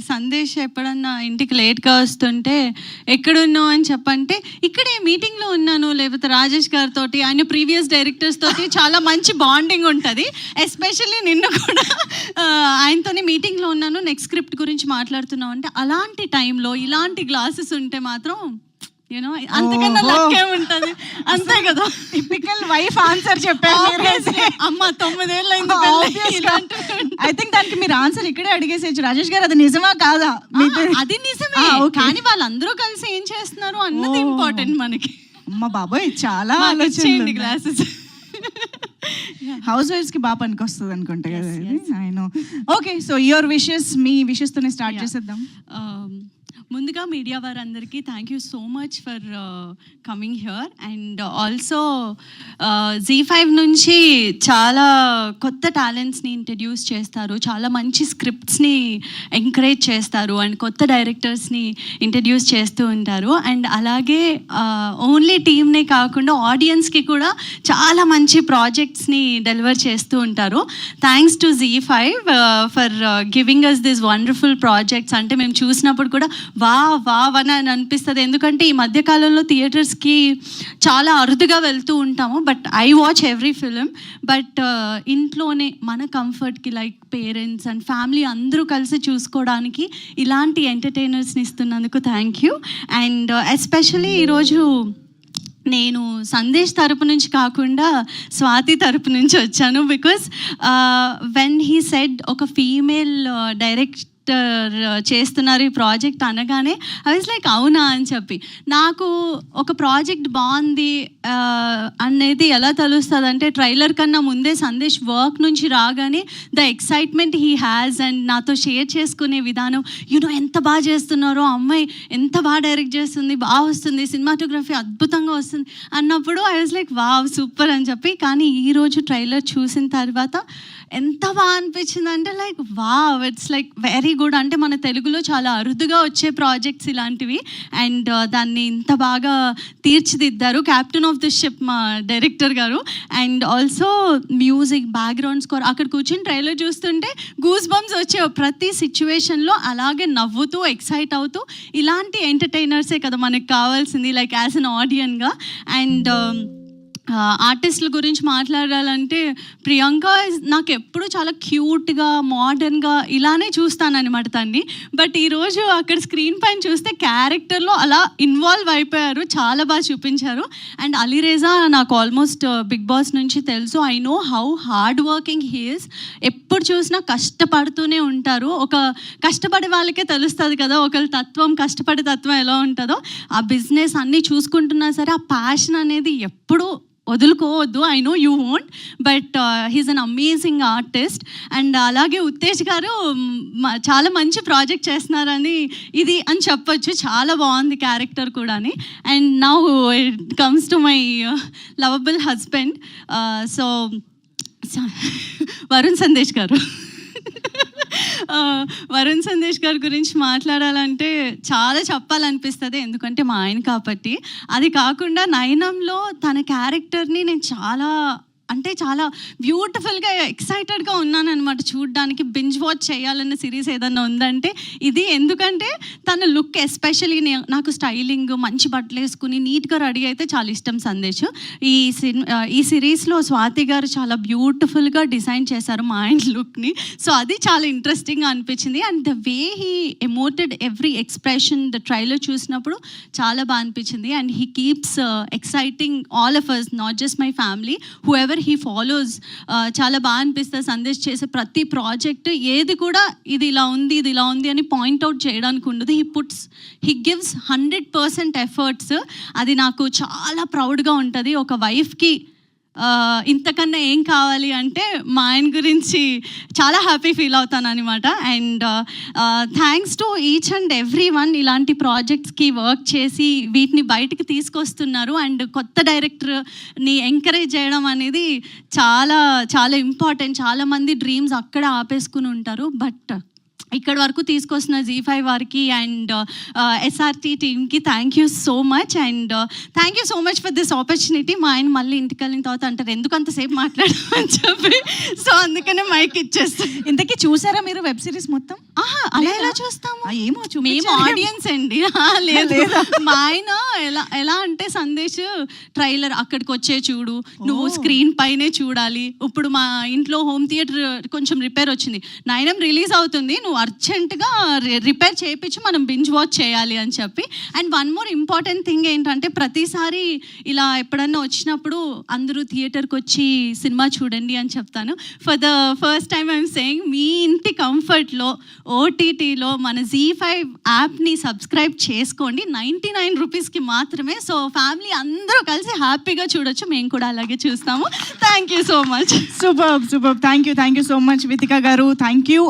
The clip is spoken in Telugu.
సందేశ్ ఎప్పుడన్నా ఇంటికి లేట్గా వస్తుంటే ఎక్కడున్నావు అని చెప్పంటే ఇక్కడే మీటింగ్లో ఉన్నాను, లేకపోతే రాజేష్ గారితో, ఆయన ప్రీవియస్ డైరెక్టర్స్ తోటి చాలా మంచి బాండింగ్ ఉంటుంది. ఎస్పెషల్లీ నిన్న కూడా ఆయనతోనే మీటింగ్లో ఉన్నాను, నెక్స్ట్ స్క్రిప్ట్ గురించి మాట్లాడుతున్నాం అంటే అలాంటి టైంలో ఇలాంటి గ్లాసెస్ ఉంటే మాత్రం యూనో అంతకన్నా లక్కే ఉంటుంది. అంతే కదా, టిపికల్ వైఫ్ ఆన్సర్ చెప్పారు. అమ్మ 9 ఏళ్ళు ఐ థింక్ దానికి మీరు ఆన్సర్ ఇక్కడే అడిగేసేయచ్చు. రాజేష్ గారు అది నిజమా కాదా? అది నిజమే, కానీ వాళ్ళందరూ కలిసి ఏం చేస్తున్నారు అన్నది ఇంపార్టెంట్ మనకి. అమ్మ బాబోయ్, చాలా ఆలోచించండి గ్లాసెస్. హౌస్ వైఫ్స్ కి బాగా పనికొస్తుంది అనుకుంటా కదా ఇది. I know. Okay, so your wishes, me wishes తోనే స్టార్ట్ చేసేద్దాం. ముందుగా మీడియా వారందరికీ thank you so much for coming here. And also Z5 నుంచి చాలా కొత్త టాలెంట్స్ని ఇంట్రడ్యూస్ చేస్తారు, చాలా మంచి స్క్రిప్ట్స్ని ఎంకరేజ్ చేస్తారు అండ్ కొత్త డైరెక్టర్స్ని ఇంట్రడ్యూస్ చేస్తూ ఉంటారు. అండ్ అలాగే ఓన్లీ టీమ్నే కాకుండా ఆడియన్స్కి కూడా చాలా మంచి ప్రాజెక్ట్స్ని డెలివర్ చేస్తూ ఉంటారు. Thanks to Z5 for giving us this wonderful projects. అంటే మేము చూసినప్పుడు కూడా వా అని అనిపిస్తుంది, ఎందుకంటే ఈ మధ్యకాలంలో థియేటర్స్కి చాలా అరుదుగా వెళ్తూ ఉంటాము. But I watch every film. But ఇంట్లోనే మన కంఫర్ట్కి లైక్ పేరెంట్స్ అండ్ ఫ్యామిలీ అందరూ కలిసి చూసుకోవడానికి ఇలాంటి ఎంటర్టైనర్స్ని ఇస్తున్నందుకు థ్యాంక్ యూ. అండ్ ఎస్పెషల్లీ ఈరోజు నేను సందేశ్ తరపు నుంచి కాకుండా స్వాతి తరపు నుంచి వచ్చాను. బికాస్ వెన్ హీ సెడ్ ఒక ఫీమేల్ డైరెక్టర్ చేస్తున్నారు ఈ ప్రాజెక్ట్ అనగానే ఐ వాజ్ లైక్ అవునా అని చెప్పి, నాకు ఒక ప్రాజెక్ట్ బాగుంది అనేది ఎలా తెలుస్తుంది అంటే ట్రైలర్ కన్నా ముందే సందేశ్ వర్క్ నుంచి రాగానే the excitement he has and నాతో షేర్ చేసుకునే విధానం, యూనో ఎంత బాగా చేస్తున్నారో, అమ్మాయి ఎంత బాగా డైరెక్ట్ చేస్తుంది, బాగా వస్తుంది, సినిమాటోగ్రఫీ అద్భుతంగా వస్తుంది అన్నప్పుడు I was like wow super అని చెప్పి. కానీ ఈరోజు ట్రైలర్ చూసిన తర్వాత ఎంత బాగా అనిపించింది అంటే like wow, it's like very good. అంటే మన తెలుగులో చాలా అరుదుగా వచ్చే ప్రాజెక్ట్స్ ఇలాంటివి, అండ్ దాన్ని ఇంత బాగా తీర్చిదిద్దారు క్యాప్టెన్ ఆఫ్ ది షిప్ మా డైరెక్టర్ గారు. And also music, background score, అక్కడ కూర్చొని ట్రైలర్ చూస్తుంటే గూస్ బంప్స్ వచ్చే ప్రతి సిచ్యువేషన్లో అలాగే నవ్వుతూ ఎక్సైట్ అవుతూ, ఇలాంటి ఎంటర్టైనర్సే కదా మనకు కావాల్సింది లైక్ యాజ్ అన్ ఆడియన్గా. అండ్ ఆర్టిస్టుల గురించి మాట్లాడాలంటే ప్రియాంక నాకు ఎప్పుడు చాలా క్యూట్గా మోడర్న్గా ఇలానే చూస్తానన్నమాట తన్ని. బట్ ఈరోజు అక్కడ స్క్రీన్ పైన చూస్తే క్యారెక్టర్లో అలా ఇన్వాల్వ్ అయిపోయారు, చాలా బాగా చూపించారు. అండ్ అలీరేజా నాకు ఆల్మోస్ట్ బిగ్ బాస్ నుంచి తెలుసు. I know how hard working he is. ఎప్పుడు చూసినా కష్టపడుతూనే ఉంటారు. ఒక కష్టపడే వాళ్ళకే తెలుస్తుంది కదా ఒకళ్ళ తత్వం, కష్టపడే తత్వం ఎలా ఉంటుందో. ఆ బిజినెస్ అన్నీ చూసుకుంటున్నా సరే ఆ ప్యాషన్ అనేది ఎప్పుడూ వదులుకోవద్దు. I know you won't, but he's an amazing artist. And అలాగే ఉత్తేజ్ గారు చాలా మంచి ప్రాజెక్ట్ చేస్తున్నారని ఇది అని చెప్పొచ్చు, చాలా బాగుంది క్యారెక్టర్ కూడా. And now it comes to my lovable husband, so Varun Sandesh గారు. వరుణ్ సందేశ్ గారి గురించి మాట్లాడాలంటే చాలా చెప్పాలనిపిస్తుంది, ఎందుకంటే మా ఆయన కాబట్టి. అది కాకుండా నయనంలో తన క్యారెక్టర్ని నేను చాలా బ్యూటిఫుల్గా ఎక్సైటెడ్గా ఉన్నాను అనమాట చూడడానికి. బింజ్ వాచ్ చేయాలన్న సిరీస్ ఏదన్నా ఉందంటే ఇది. ఎందుకంటే తన లుక్ ఎస్పెషల్లీ నాకు స్టైలింగ్, మంచి బట్టలు వేసుకుని నీట్గా రెడీ అయితే చాలా ఇష్టం సందేశ్. ఈ సిరీస్లో స్వాతి గారు చాలా బ్యూటిఫుల్గా డిజైన్ చేశారు మా ఆయన లుక్ని. సో అది చాలా ఇంట్రెస్టింగ్గా అనిపించింది. And the way he emoted every expression the trailer చూసినప్పుడు చాలా బాగా అనిపించింది. And he keeps exciting all of us, not just my family, whoever he follows. చాలా బాగా అనిపిస్తుంది సందేశ్ చేసే ప్రతి ప్రాజెక్ట్. ఏది కూడా ఇది ఇలా ఉంది అని పాయింట్అవుట్ చేయడానికి ఉండదు. He gives 100% efforts. అది నాకు చాలా ప్రౌడ్గా ఉంటుంది. ఒక వైఫ్కి ఇంతకన్నా ఏం కావాలి అంటే మా ఆయన గురించి చాలా హ్యాపీ ఫీల్ అవుతాను అనమాట. And thanks to each and every one ఇలాంటి ప్రాజెక్ట్స్కి వర్క్ చేసి వీటిని బయటికి తీసుకొస్తున్నారు. అండ్ కొత్త డైరెక్టర్ని ఎంకరేజ్ చేయడం అనేది చాలా చాలా ఇంపార్టెంట్. చాలామంది డ్రీమ్స్ అక్కడ ఆపేసుకుని ఉంటారు. బట్ ఇక్కడ వరకు తీసుకొస్తున్న Z5 వారికి అండ్ SRT టీమ్కి thank you so much and thank you so much for this opportunity. మా ఆయన మళ్ళీ ఇంటికి వెళ్ళిన తర్వాత అంటారు ఎందుకు అంతసేపు మాట్లాడమని చెప్పి, సో అందుకనే మైక్ ఇచ్చేస్తాను. ఇంతకీ చూసారా మీరు వెబ్ సిరీస్ మొత్తం? అలా ఎలా చూస్తాము, ఏమో మేము ఆడియన్స్ అండి. లేదు మా ఆయన ఎలా అంటే సందేశ్ ట్రైలర్ అక్కడికి వచ్చే చూడు, నువ్వు స్క్రీన్ పైనే చూడాలి. ఇప్పుడు మా ఇంట్లో హోమ్ థియేటర్ కొంచెం రిపేర్ వచ్చింది, నైనం రిలీజ్ అవుతుంది, నువ్వు అర్జెంటుగా రిపేర్ చేయించి మనం బింజ్ వాచ్ చేయాలి అని చెప్పి. And one more important thing ఏంటంటే ప్రతిసారి ఇలా ఎప్పుడన్నా వచ్చినప్పుడు అందరూ థియేటర్కి వచ్చి సినిమా చూడండి అని చెప్తాను. For the first time I'm saying మీ ఇంటి కంఫర్ట్లో OTTలో మన Z5 యాప్ని సబ్స్క్రైబ్ చేసుకోండి, 99 రూపీస్కి మాత్రమే. సో ఫ్యామిలీ అందరూ కలిసి హ్యాపీగా చూడొచ్చు, మేము కూడా అలాగే చూస్తాము. Thank you so much. Super. Thank you so much Vithika గారు, థ్యాంక్ యూ.